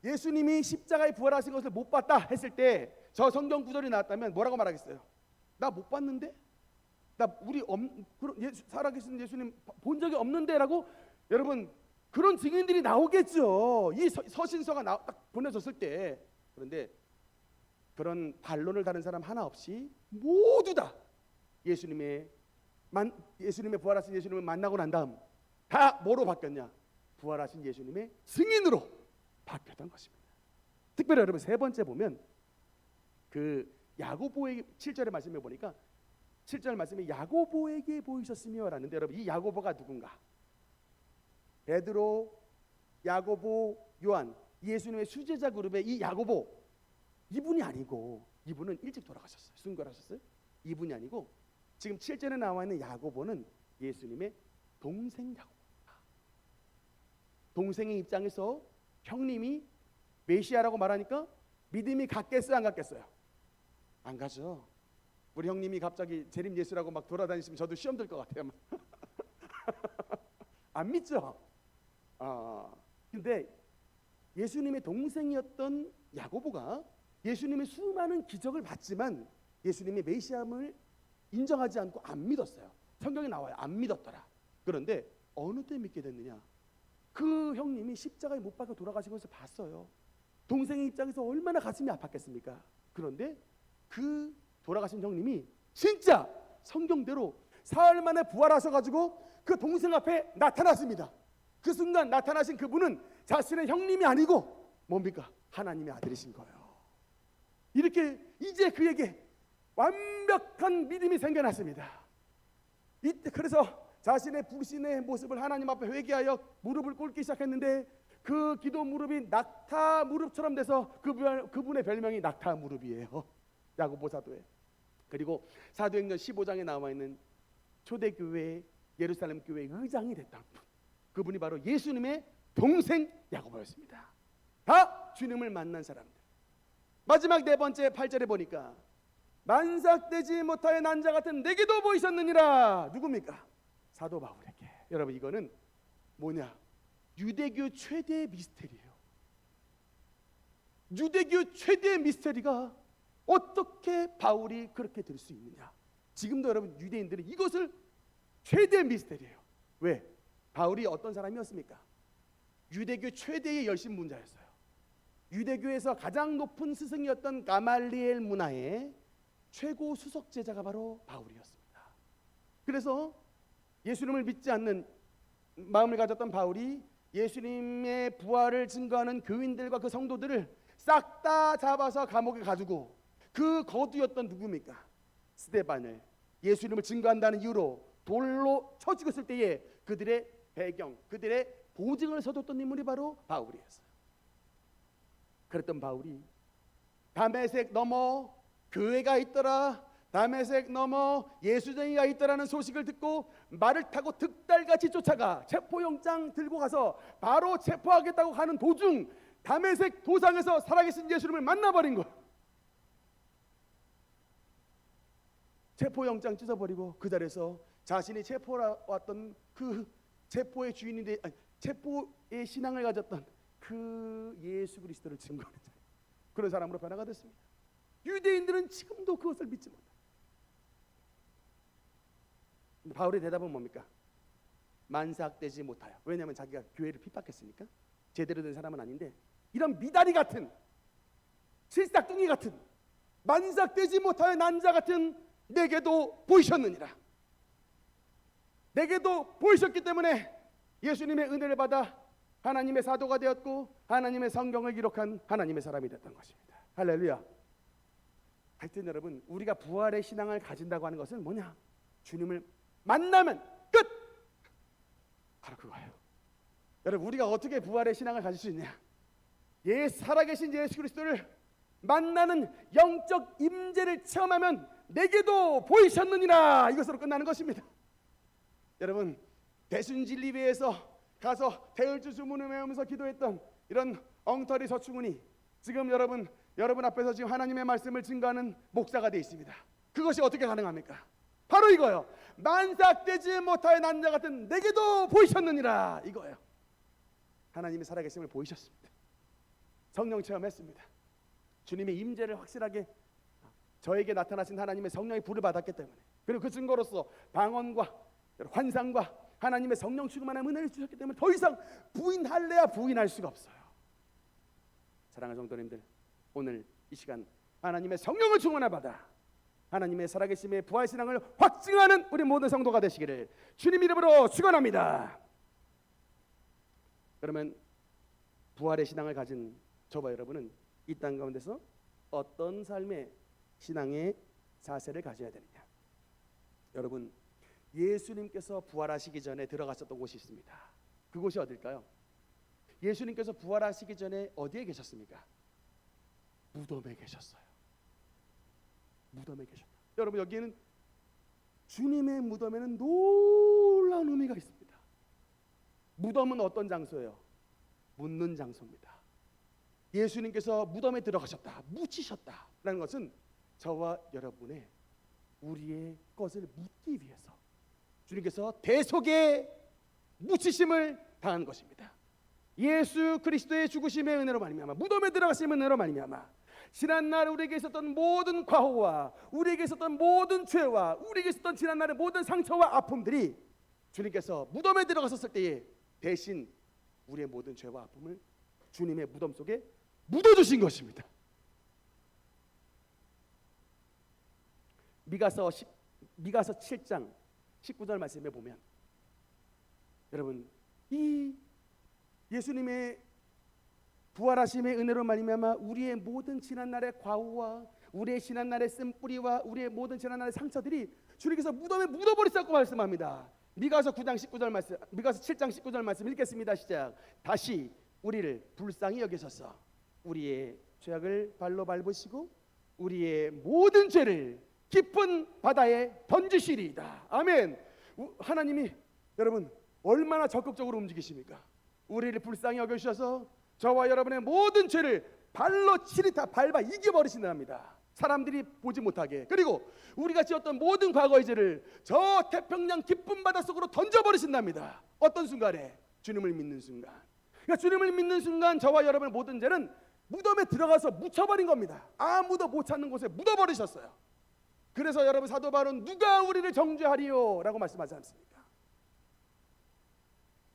예수님이 십자가에 부활하신 것을 못 봤다 했을 때 저 성경 구절이 나왔다면 뭐라고 말하겠어요? 나 못 봤는데? 나 살아계신 예수님 본 적이 없는데라고 여러분 그런 증인들이 나오겠죠. 이 서신서가 딱 보내졌을 때. 그런데 그런 반론을 다른 사람 하나 없이 모두 다 예수님의 부활하신 예수님을 만나고 난 다음 다 뭐로 바뀌었냐? 부활하신 예수님의 증인으로 바뀌었던 것입니다. 특별히 여러분 세 번째 보면 그 야고보의 7절의 말씀에 보니까 7절 말씀에 야고보에게 보이셨으며 라는데 여러분 이 야고보가 누군가? 베드로, 야고보, 요한 예수님의 수제자 그룹의 이 야고보 이분이 아니고 이분은 일찍 돌아가셨어요. 순교하셨어요. 이분이 아니고 지금 7절에 나와 있는 야고보는 예수님의 동생 야고보입니다. 동생의 입장에서 형님이 메시아라고 말하니까 믿음이 갔겠어요? 안 갔겠어요? 안 가죠. 우리 형님이 갑자기 재림 예수라고 막 돌아다니시면 저도 시험 들 것 같아요. 안 믿죠? 근데 예수님의 동생이었던 야고보가 예수님의 수많은 기적을 봤지만 예수님의 메시아임을 인정하지 않고 안 믿었어요. 성경에 나와요. 안 믿었더라. 그런데 어느 때 믿게 됐느냐? 그 형님이 십자가에 못 박혀 돌아가신 것을 봤어요. 동생의 입장에서 얼마나 가슴이 아팠겠습니까? 그런데 그 돌아가신 형님이 진짜 성경대로 사흘 만에 부활하셔가지고 그 동생 앞에 나타났습니다. 그 순간 나타나신 그분은 자신의 형님이 아니고 뭡니까? 하나님의 아들이신 거예요. 이렇게 이제 그에게 완벽한 믿음이 생겨났습니다. 이때 그래서 자신의 불신의 모습을 하나님 앞에 회개하여 무릎을 꿇기 시작했는데 그 기도 무릎이 낙타 무릎처럼 돼서 그분의 별명이 낙타 무릎이에요. 야고보 사도에. 그리고 사도행전 15장에 나와 있는 초대교회 예루살렘 교회 의장이 됐던 분, 그분이 바로 예수님의 동생 야고보였습니다. 다 주님을 만난 사람들. 마지막 네 번째 8절에 보니까 만삭되지 못하여 난 자 같은 내게도 보이셨느니라. 누굽니까? 사도 바울에게. 여러분 이거는 뭐냐? 유대교 최대의 미스테리예요. 유대교 최대의 미스테리가 어떻게 바울이 그렇게 될 수 있느냐? 지금도 여러분 유대인들은 이것을 최대의 미스테리예요. 왜? 바울이 어떤 사람이었습니까? 유대교 최대의 열심문자였어요. 유대교에서 가장 높은 스승이었던 가말리엘 문화의 최고 수석 제자가 바로 바울이었습니다. 그래서 예수님을 믿지 않는 마음을 가졌던 바울이 예수님의 부활을 증거하는 교인들과 그 성도들을 싹 다 잡아서 감옥에 가두고 그 거두였던 누굽니까? 스데반을 예수님을 증거한다는 이유로 돌로 쳐 죽였을 때에 그들의 배경, 그들의 보증을 서뒀던 인물이 바로 바울이었어요. 그랬던 바울이 다메섹 넘어 교회가 있더라, 다메섹 넘어 예수쟁이가 있더라는 소식을 듣고 말을 타고 득달같이 쫓아가 체포영장 들고 가서 바로 체포하겠다고 가는 도중 다메섹 도상에서 살아계신 예수님을 만나버린 거예요. 체포영장 찢어버리고 그 자리에서 자신이 체포하러 왔던 그 체포의 주인인데 체포의 신앙을 가졌던 그 예수 그리스도를 증거하는 그런 사람으로 변화가 됐습니다. 유대인들은 지금도 그것을 믿지 못합니다. 바울의 대답은 뭡니까? 만삭되지 못하여. 왜냐하면 자기가 교회를 핍박했으니까. 제대로 된 사람은 아닌데 이런 미다리 같은 실싹둥이 같은 만삭되지 못하여 난 자 같은 내게도 보이셨느니라. 내게도 보이셨기 때문에 예수님의 은혜를 받아 하나님의 사도가 되었고 하나님의 성경을 기록한 하나님의 사람이 됐던 것입니다. 할렐루야. 하여튼 여러분 우리가 부활의 신앙을 가진다고 하는 것은 뭐냐? 주님을 만나면 끝! 바로 그거예요. 여러분 우리가 어떻게 부활의 신앙을 가질 수 있냐? 살아계신 예수 그리스도를 만나는 영적 임재를 체험하면 내게도 보이셨느니라. 이것으로 끝나는 것입니다. 여러분 대순진리회에서 가서 대을주 주문을 외우면서 기도했던 이런 엉터리 서충훈이 지금 여러분 앞에서 지금 하나님의 말씀을 증거하는 목사가 되어 있습니다. 그것이 어떻게 가능합니까? 바로 이거예요. 만삭되지 못하여 난 자 같은 내게도 보이셨느니라. 이거예요. 하나님의 살아계심을 보이셨습니다. 성령 체험했습니다. 주님의 임재를 확실하게 저에게 나타나신 하나님의 성령의 불을 받았기 때문에, 그리고 그 증거로서 방언과 환상과 하나님의 성령 충만한 은혜를 주셨기 때문에 더 이상 부인할래야 부인할 수가 없어요. 사랑하는 성도님들, 오늘 이 시간 하나님의 성령을 충만을 받아 하나님의 살아계심의 부활신앙을 확증하는 우리 모든 성도가 되시기를 주님 이름으로 축원합니다. 그러면 부활의 신앙을 가진 저와 여러분은 이 땅 가운데서 어떤 삶의 신앙의 자세를 가져야 되느냐? 여러분, 예수님께서 부활하시기 전에 들어가셨던 곳이 있습니다. 그곳이 어딜까요? 예수님께서 부활하시기 전에 어디에 계셨습니까? 무덤에 계셨어요. 무덤에 계셨다. 여러분, 여기에는 주님의 무덤에는 놀라운 의미가 있습니다. 무덤은 어떤 장소예요? 묻는 장소입니다. 예수님께서 무덤에 들어가셨다, 묻히셨다라는 것은 저와 여러분의 우리의 것을 묻기 위해서 주님께서 대속의 묻히심을 당한 것입니다. 예수 그리스도의 죽으심의 은혜로 말미암아, 무덤에 들어가심의 은혜로 말미암아, 지난날 우리에게 있었던 모든 과오와 우리에게 있었던 모든 죄와 우리에게 있었던 지난날의 모든 상처와 아픔들이 주님께서 무덤에 들어가셨을 때에 대신 우리의 모든 죄와 아픔을 주님의 무덤 속에 묻어주신 것입니다. 미가서 7장 19절 말씀에 보면, 여러분, 이 예수님의 부활하심의 은혜로 말미암아 우리의 모든 지난날의 과오와 우리의 지난날의 쓴뿌리와 우리의 모든 지난날의 상처들이 주님께서 무덤에 묻어버리셨다고 말씀합니다. 미가서 9장 19절 말씀, 미가서 7장 19절 말씀 읽겠습니다. 시작. 다시 우리를 불쌍히 여기셔서 우리의 죄악을 발로 밟으시고 우리의 모든 죄를 깊은 바다에 던지시리이다. 아멘. 하나님이 여러분 얼마나 적극적으로 움직이십니까? 우리를 불쌍히 여겨주셔서 저와 여러분의 모든 죄를 발로 치리타 밟아 이겨버리신답니다. 사람들이 보지 못하게. 그리고 우리가 지었던 모든 과거의 죄를 저 태평양 깊은 바다 속으로 던져버리신답니다. 어떤 순간에? 주님을 믿는 순간. 그러니까 주님을 믿는 순간 저와 여러분의 모든 죄는 무덤에 들어가서 묻혀버린 겁니다. 아무도 못 찾는 곳에 묻어버리셨어요. 그래서 여러분, 사도 바울은 누가 우리를 정죄하리요? 라고 말씀하지 않습니까?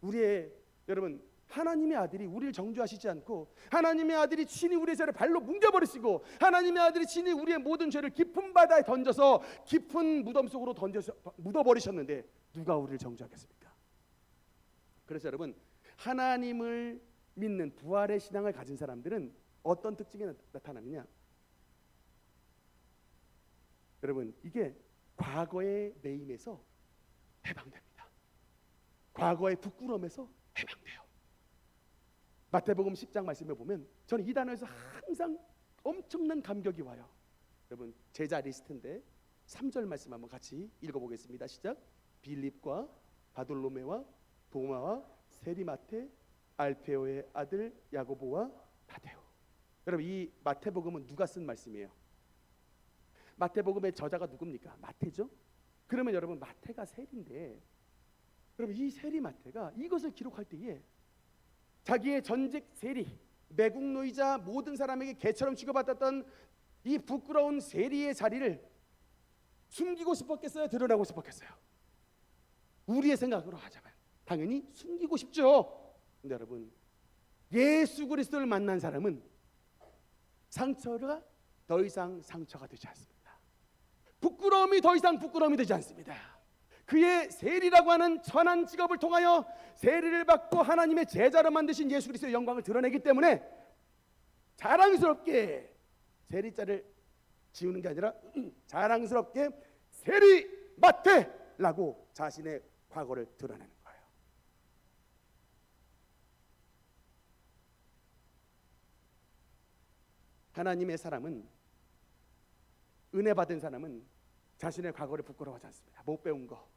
우리의 여러분, 하나님의 아들이 우리를 정죄하시지 않고 하나님의 아들이 친히 우리의 죄를 발로 뭉개버리시고 하나님의 아들이 친히 우리의 모든 죄를 깊은 바다에 던져서 깊은 무덤 속으로 던져서 묻어버리셨는데 누가 우리를 정죄하겠습니까? 그래서 여러분, 하나님을 믿는 부활의 신앙을 가진 사람들은 어떤 특징이 나타나느냐? 여러분, 이게 과거의 매임에서 해방됩니다. 과거의 부끄러움에서 해방돼요. 마태복음 10장 말씀에 보면 저는 이 단어에서 항상 엄청난 감격이 와요. 여러분, 제자 리스트인데 3절 말씀 한번 같이 읽어보겠습니다. 시작. 빌립과 바돌로메와 도마와 세리마테, 알페오의 아들 야고보와 다데오. 여러분, 이 마태복음은 누가 쓴 말씀이에요? 마태복음의 저자가 누굽니까? 마태죠. 그러면 여러분, 마태가 세리인데, 여러분, 이 세리 마태가 이것을 기록할 때에 자기의 전직 세리, 매국노이자 모든 사람에게 개처럼 취급받았던 이 부끄러운 세리의 자리를 숨기고 싶었겠어요? 드러나고 싶었겠어요? 우리의 생각으로 하자면 당연히 숨기고 싶죠. 근데 여러분, 예수 그리스도를 만난 사람은 상처가 더 이상 상처가 되지 않습니다. 부끄러움이 더 이상 부끄러움이 되지 않습니다. 그의 세리라고 하는 천한 직업을 통하여 세리를 받고 하나님의 제자로 만드신 예수 그리스도의 영광을 드러내기 때문에 자랑스럽게 세리자를 지우는 게 아니라 자랑스럽게 세리 마태라고 자신의 과거를 드러내는 거예요. 하나님의 사람은, 은혜 받은 사람은 자신의 과거를 부끄러워하지 않습니다. 못 배운 거,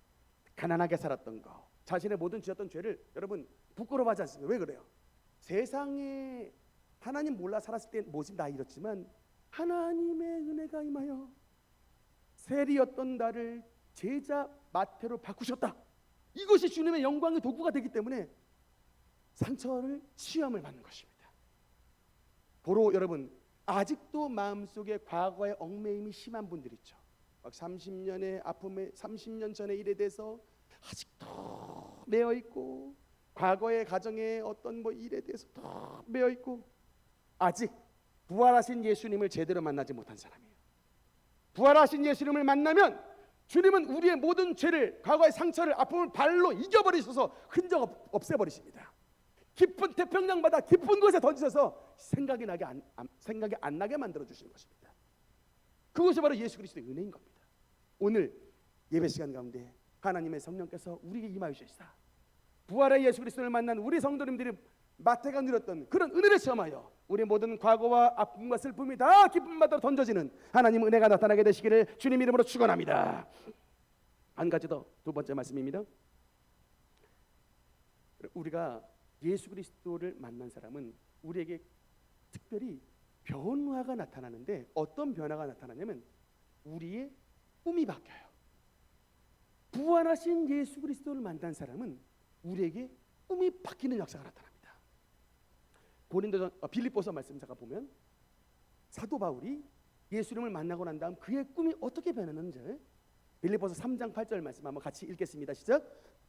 가난하게 살았던 거, 자신의 모든 지었던 죄를 여러분 부끄러워하지 않습니다. 왜 그래요? 세상에 하나님 몰라 살았을 때 모습 나 이렇지만 하나님의 은혜가 임하여 세리였던 나를 제자 마태로 바꾸셨다. 이것이 주님의 영광의 도구가 되기 때문에 상처를 치유함을 받는 것입니다. 보로 여러분, 아직도 마음속에 과거의 얽매임이 심한 분들 있죠. 막 30년의 아픔에 30년 전의 일에 대해서 아직도 매여 있고, 과거의 가정의 어떤 일에 대해서 더 매여 있고, 아직 부활하신 예수님을 제대로 만나지 못한 사람이에요. 부활하신 예수님을 만나면 주님은 우리의 모든 죄를, 과거의 상처를, 아픔을 발로 이겨버리셔서 흔적 없애버리십니다. 깊은 태평양 바다 깊은 곳에 던지셔서 생각이 안 나게 만들어 주시는 것입니다. 그것이 바로 예수 그리스도의 은혜인 겁니다. 오늘 예배 시간 가운데 하나님의 성령께서 우리에게 임하여 주시사 부활의 예수 그리스도를 만난 우리 성도님들이 마태가 누렸던 그런 은혜를 체험하여 우리 모든 과거와 아픔과 슬픔이 다 기쁨 바다로 던져지는 하나님 은혜가 나타나게 되시기를 주님 이름으로 축원합니다. 한 가지 더, 두 번째 말씀입니다. 우리가 예수 그리스도를 만난 사람은 우리에게 특별히 변화가 나타나는데, 어떤 변화가 나타나냐면 우리의 꿈이 바뀌어요. 부활하신 예수 그리스도를 만난 사람은 우리에게 꿈이 바뀌는 역사가 나타납니다. 빌립보서 말씀 잠깐 보면 사도 바울이 예수님을 만나고 난 다음 그의 꿈이 어떻게 변했는지 빌립보서 3장 8절 말씀 한번 같이 읽겠습니다. 시작.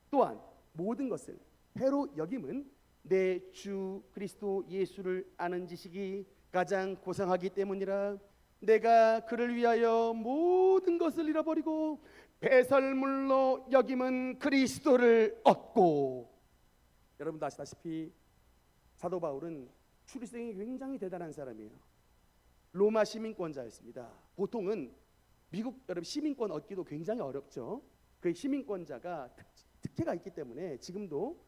또한 모든 것을 해로 여김은 내 주 그리스도 예수를 아는 지식이 가장 고상하기 때문이라. 내가 그를 위하여 모든 것을 잃어버리고 배설물로 여김은 그리스도를 얻고. 여러분도 아시다시피 사도 바울은 출생이 굉장히 대단한 사람이에요. 로마 시민권자였습니다. 보통은 미국 여러분 시민권 얻기도 굉장히 어렵죠. 그 시민권자가 특혜가 있기 때문에 지금도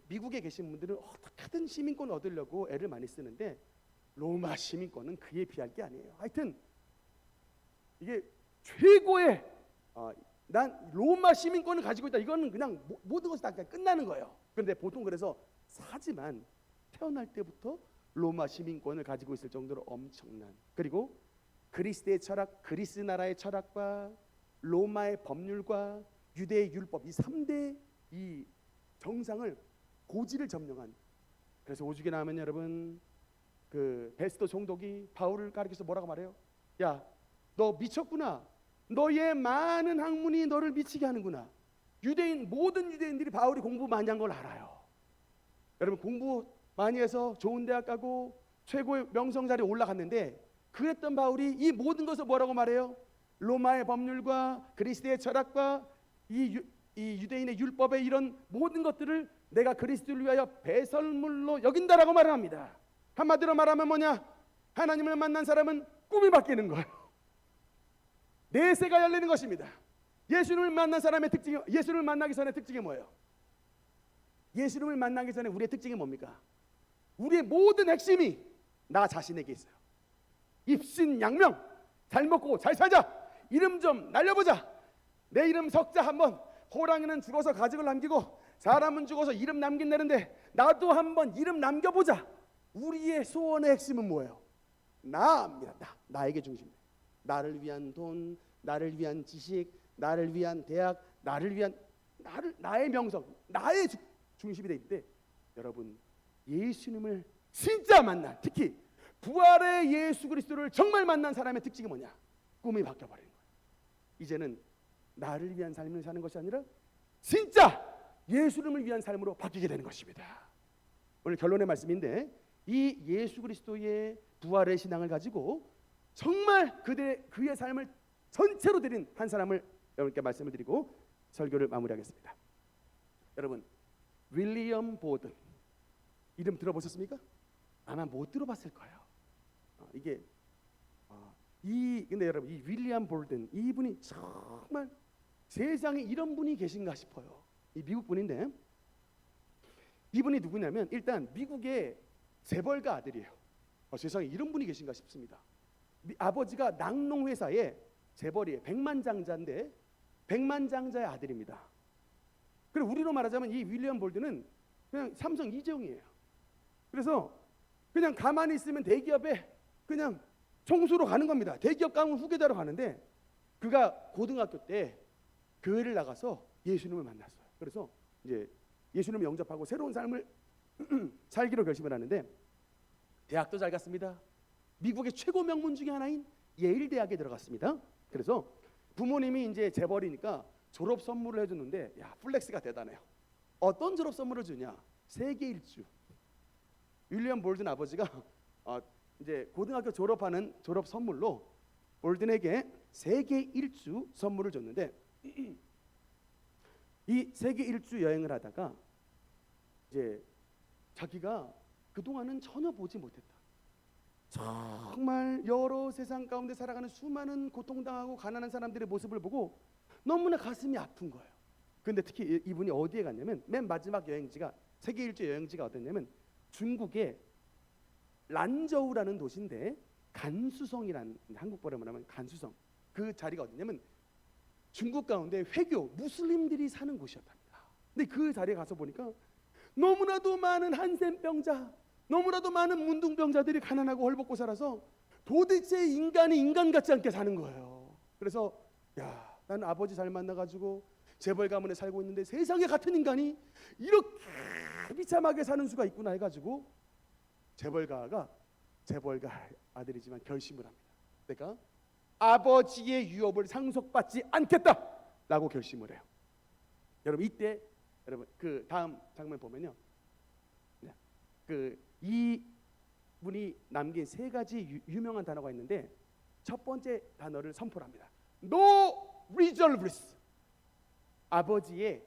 미국에 계신 분들은 어떻게든 시민권 얻으려고 애를 많이 쓰는데, 로마 시민권은 그에 비할 게 아니에요. 하여튼 이게 최고의 난 로마 시민권을 가지고 있다, 이거는 그냥 모든 것이 다 끝나는 거예요. 그런데 보통 그래서 사지만 태어날 때부터 로마 시민권을 가지고 있을 정도로 엄청난, 그리고 그리스의 철학, 그리스 나라의 철학과 로마의 법률과 유대의 율법, 이 3대 이 정상을 고지를 점령한. 그래서 오죽에 나오면 여러분 그 베스도 총독이 바울을 가리켜서 뭐라고 말해요? 야, 너 미쳤구나. 너의 많은 학문이 너를 미치게 하는구나. 모든 유대인들이 바울이 공부 많이 한 걸 알아요. 여러분 공부 많이 해서 좋은 대학 가고 최고의 명성 자리에 올라갔는데, 그랬던 바울이 이 모든 것을 뭐라고 말해요? 로마의 법률과 그리스의 철학과 이 유대인의 율법의 이런 모든 것들을 내가 그리스도를 위하여 배설물로 여긴다라고 말을 합니다. 한마디로 말하면 뭐냐? 하나님을 만난 사람은 꿈이 바뀌는 거예요. 내세가 열리는 것입니다. 예수님을 만난 사람의 특징이, 예수님을 만나기 전에 특징이 뭐예요? 예수님을 만나기 전에 우리의 특징이 뭡니까? 우리의 모든 핵심이 나 자신에게 있어요. 입신양명, 잘 먹고 잘 살자, 이름 좀 날려보자, 내 이름 석자 한번, 호랑이는 죽어서 가죽을 남기고 사람은 죽어서 이름 남긴다는데 나도 한번 이름 남겨보자. 우리의 소원의 핵심은 뭐예요? 나입니다. 나에게 중심. 나를 위한 돈, 나를 위한 지식, 나를 위한 대학, 나를 위한 나의 명성, 나의 중심이 되어 있는데, 여러분 예수님을 진짜 만난, 특히 부활의 예수 그리스도를 정말 만난 사람의 특징이 뭐냐? 꿈이 바뀌어버리는 거예요. 이제는 나를 위한 삶을 사는 것이 아니라 진짜 예수님을 위한 삶으로 바뀌게 되는 것입니다. 오늘 결론의 말씀인데, 이 예수 그리스도의 부활의 신앙을 가지고 정말 그의 삶을 전체로 드린 한 사람을 여러분께 말씀을 드리고 설교를 마무리하겠습니다. 여러분, 윌리엄 보든 이름 들어보셨습니까? 아마 못 들어봤을 거예요. 근데 여러분, 이 윌리엄 볼든, 이분이 정말 세상에 이런 분이 계신가 싶어요. 이 미국 분인데, 이분이 누구냐면 일단 미국의 재벌가 아들이에요. 세상에 이런 분이 계신가 싶습니다. 아버지가 낙농회사의 재벌이에요. 백만장자인데 백만장자의 아들입니다. 그리고 우리로 말하자면 이 윌리엄 볼든은 그냥 삼성 이재용이에요. 그래서 그냥 가만히 있으면 대기업에 그냥 총수로 가는 겁니다. 대기업 가면 후계자로 가는데, 그가 고등학교 때 교회를 나가서 예수님을 만났어요. 그래서 이제 예수님을 영접하고 새로운 삶을 살기로 결심을 하는데 대학도 잘 갔습니다. 미국의 최고 명문 중에 하나인 예일 대학에 들어갔습니다. 그래서 부모님이 이제 재벌이니까 졸업 선물을 해줬는데 야 플렉스가 대단해요. 어떤 졸업 선물을 주냐? 세계 일주. 윌리엄 볼든 아버지가 이제 고등학교 졸업하는 졸업 선물로 볼든에게 세계 일주 선물을 줬는데 이 세계 일주 여행을 하다가 이제 자기가 그동안은 전혀 보지 못했다. 정말 여러 세상 가운데 살아가는 수많은 고통당하고 가난한 사람들의 모습을 보고 너무나 가슴이 아픈 거예요. 근데 특히 이분이 어디에 갔냐면 맨 마지막 여행지가 세계 일주 여행지가 어땠냐면 중국의 란저우라는 도시인데 간수성이라는 한국 발음으로 하면 간수성 그 자리가 어디냐면 중국 가운데 회교 무슬림들이 사는 곳이었답니다. 근데 그 자리에 가서 보니까 너무나도 많은 한센병자 너무나도 많은 문둥병자들이 가난하고 헐벗고 살아서 도대체 인간이 인간 같지 않게 사는 거예요. 그래서 야, 난 아버지 잘 만나가지고 재벌 가문에 살고 있는데 세상에 같은 인간이 이렇게 비참하게 사는 수가 있구나 해가지고 재벌가 아들이지만 결심을 합니다. 내가 아버지의 유업을 상속받지 않겠다라고 결심을 해요. 여러분 이때 여러분 그 다음 장면 보면요. 이 분이 남긴 세 가지 유명한 단어가 있는데 첫 번째 단어를 선포를 합니다. No reserves. 아버지의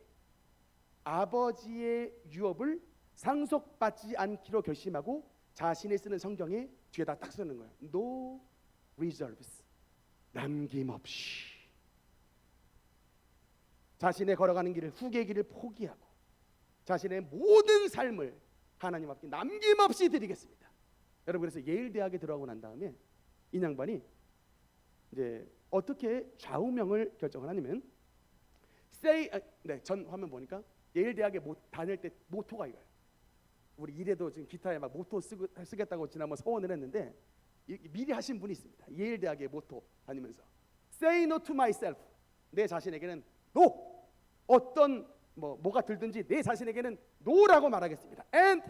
유업을 상속받지 않기로 결심하고 자신이 쓰는 성경에 뒤에다 딱 쓰는 거예요. No reserves. 남김없이 자신의 걸어가는 길을 후계 길을 포기하고 자신의 모든 삶을 하나님 앞에 남김없이 드리겠습니다. 여러분 그래서 예일 대학에 들어가고 난 다음에 이 양반이 이제 어떻게 좌우명을 결정을 하냐면 전 화면 보니까 예일 대학에 다닐 때 모토가 이거예요. 우리 이래도 지금 기타에 막 모토 쓰겠다고 지난번 서원을 했는데 미리 하신 분이 있습니다. 예일 대학의 모토 다니면서 Say no to myself. 내 자신에게는 no. 어떤 뭐가 들든지 내 자신에게는 no라고 말하겠습니다. And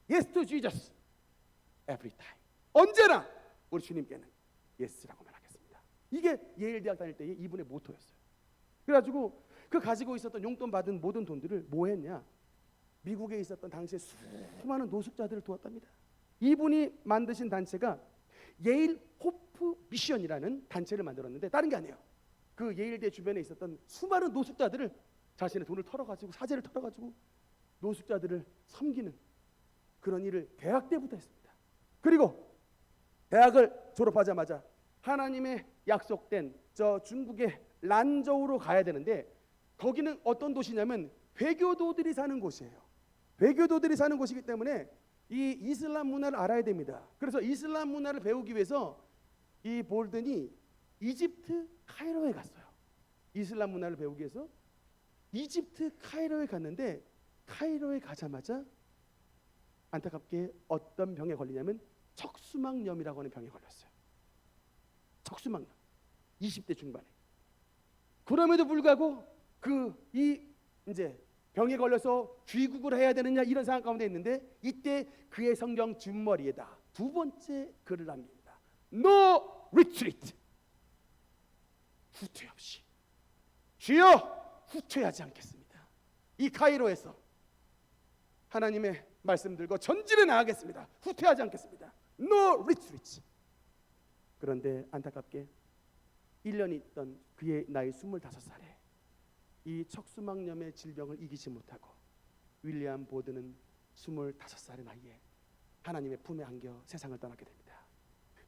yes to Jesus every time. 언제나 우리 주님께는 yes라고 말하겠습니다. 이게 예일 대학 다닐 때의 이분의 모토였어요. 그래가지고 그 가지고 있었던 용돈 받은 모든 돈들을 뭐 했냐? 미국에 있었던 당시에 수많은 노숙자들을 도왔답니다. 이분이 만드신 단체가 예일 호프 미션이라는 단체를 만들었는데 다른 게 아니에요. 그 예일대 주변에 있었던 수많은 노숙자들을 자신의 돈을 털어가지고 사재를 털어가지고 노숙자들을 섬기는 그런 일을 대학 때부터 했습니다. 그리고 대학을 졸업하자마자 하나님의 약속된 저 중국의 란저우로 가야 되는데 거기는 어떤 도시냐면 회교도들이 사는 곳이에요. 회교도들이 사는 곳이기 때문에 이 이슬람 문화를 알아야 됩니다. 그래서 이슬람 문화를 배우기 위해서 이 볼든이 이집트 카이로에 갔어요. 이슬람 문화를 배우기 위해서 이집트 카이로에 갔는데 카이로에 가자마자 안타깝게 어떤 병에 걸리냐면 척수막염이라고 하는 병에 걸렸어요. 척수막염. 20대 중반에. 그럼에도 불구하고 이제 병에 걸려서 귀국을 해야 되느냐 이런 상황 가운데 있는데 이때 그의 성경 뒷머리에다 두 번째 글을 남깁니다. No retreat. 후퇴 없이. 주여 후퇴하지 않겠습니다. 이 카이로에서 하나님의 말씀 들고 전진해 나가겠습니다. 후퇴하지 않겠습니다. No retreat. 그런데 안타깝게 1년이 있던 그의 나이 25살에 이 척수막염의 질병을 이기지 못하고 윌리엄 보드는 25살의 나이에 하나님의 품에 안겨 세상을 떠나게 됩니다.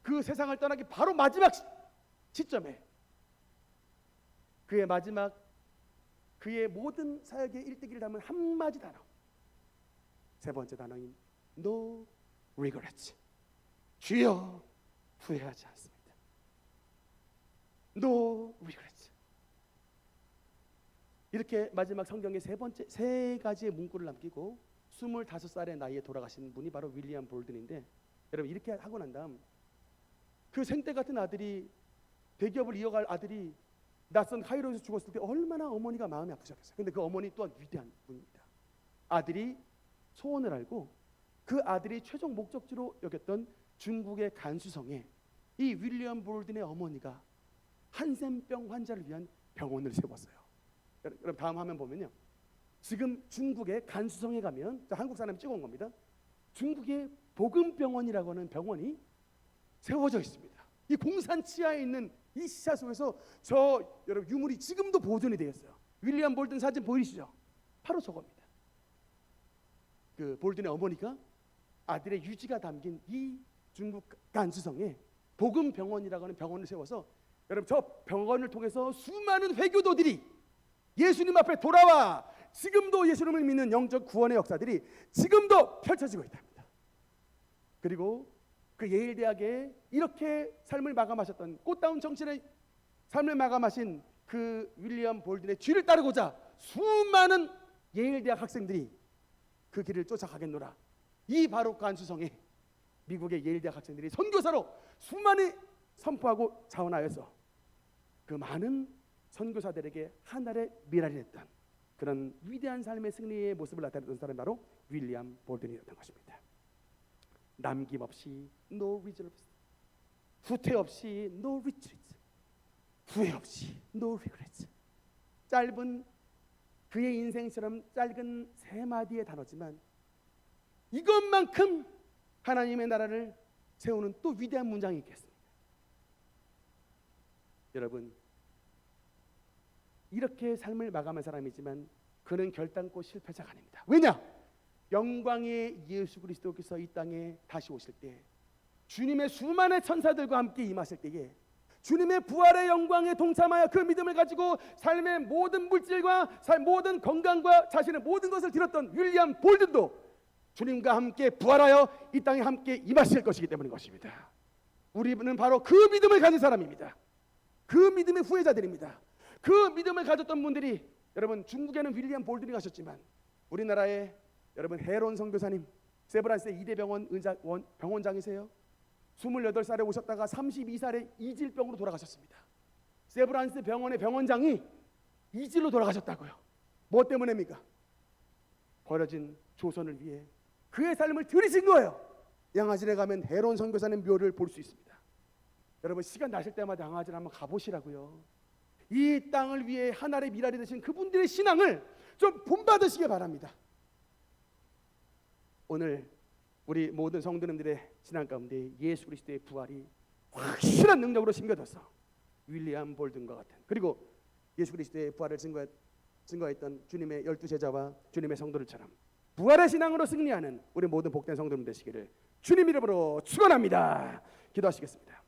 그 세상을 떠나기 바로 마지막 시점에 그의 모든 사역의 일대기를 담은 한마디 단어, 세 번째 단어인 No regrets. 주여 후회하지 않습니다. No regrets. 이렇게 마지막 성경의 세 가지의 문구를 남기고 25살의 나이에 돌아가신 분이 바로 윌리엄 볼든인데 여러분 이렇게 하고 난 다음 그 생때 같은 아들이 대기업을 이어갈 아들이 낯선 카이로에서 죽었을 때 얼마나 어머니가 마음이 아프셨겠어요. 근데 그 어머니 또한 위대한 분입니다. 아들이 소원을 알고 그 아들이 최종 목적지로 여겼던 중국의 간수성에 이 윌리엄 볼든의 어머니가 한센병 환자를 위한 병원을 세웠어요. 그럼 다음 화면 보면요, 지금 중국의 간수성에 가면, 한국 사람이 찍어온 겁니다. 중국의 복음병원이라고 하는 병원이 세워져 있습니다. 이 공산 치하에 있는 이 시차 속에서 여러분 유물이 지금도 보존이 되어 있어요. 윌리엄 볼든 사진 보이시죠? 바로 저겁니다. 그 볼든의 어머니가 아들의 유지가 담긴 이 중국 간수성에 복음병원이라고 하는 병원을 세워서, 여러분 저 병원을 통해서 수많은 회교도들이 예수님 앞에 돌아와 지금도 예수님을 믿는 영적 구원의 역사들이 지금도 펼쳐지고 있답니다. 그리고 그 예일대학에 이렇게 삶을 마감하셨던, 꽃다운 정신의 삶을 마감하신 그 윌리엄 볼든의 뒤를 따르고자 수많은 예일대학 학생들이 그 길을 쫓아가겠노라. 이 바로 간수성에 미국의 예일대학 학생들이 선교사로 수많이 선포하고 자원하여서 그 많은 선교사들에게 하늘의 미랄이 됐던 그런 위대한 삶의 승리의 모습을 나타냈던 사람이 바로 윌리엄 볼든이었던 것입니다. 남김없이 no reserves, 후퇴 없이 no retreat, 후회 없이 no regrets. 짧은 그의 인생처럼 짧은 세 마디의 단어지만 이것만큼 하나님의 나라를 세우는 또 위대한 문장이 있겠습니다. 여러분, 이렇게 삶을 마감한 사람이지만 그는 결단코 실패자가 아닙니다. 왜냐? 영광의 예수 그리스도께서 이 땅에 다시 오실 때, 주님의 수많은 천사들과 함께 임하실 때에 주님의 부활의 영광에 동참하여 그 믿음을 가지고 삶의 모든 물질과 모든 건강과 자신의 모든 것을 드렸던 윌리엄 볼든도 주님과 함께 부활하여 이 땅에 함께 임하실 것이기 때문인 것입니다. 우리는 바로 그 믿음을 가진 사람입니다. 그 믿음의 후예자들입니다. 그 믿음을 가졌던 분들이, 여러분 중국에는 윌리엄 볼든이 가셨지만 우리나라에 여러분 헤론 선교사님, 세브란스의 2대 병원장이세요. 28살에 오셨다가 32살에 이질병으로 돌아가셨습니다. 세브란스 병원의 병원장이 이질로 돌아가셨다고요. 뭐 때문입니까? 버려진 조선을 위해 그의 삶을 들이신 거예요. 양아진에 가면 헤론 선교사님 묘를 볼 수 있습니다. 여러분 시간 나실 때마다 양아진 한번 가보시라고요. 이 땅을 위해 하늘의 미랄이 되신 그분들의 신앙을 좀 본받으시기 바랍니다. 오늘 우리 모든 성도님들의 신앙 가운데 예수 그리스도의 부활이 확실한 능력으로 심겨져서 윌리엄 볼든과 같은, 그리고 예수 그리스도의 부활을 증거했던 주님의 12제자와 주님의 성도들처럼 부활의 신앙으로 승리하는 우리 모든 복된 성도님 되시기를 주님 이름으로 축원합니다. 기도하시겠습니다.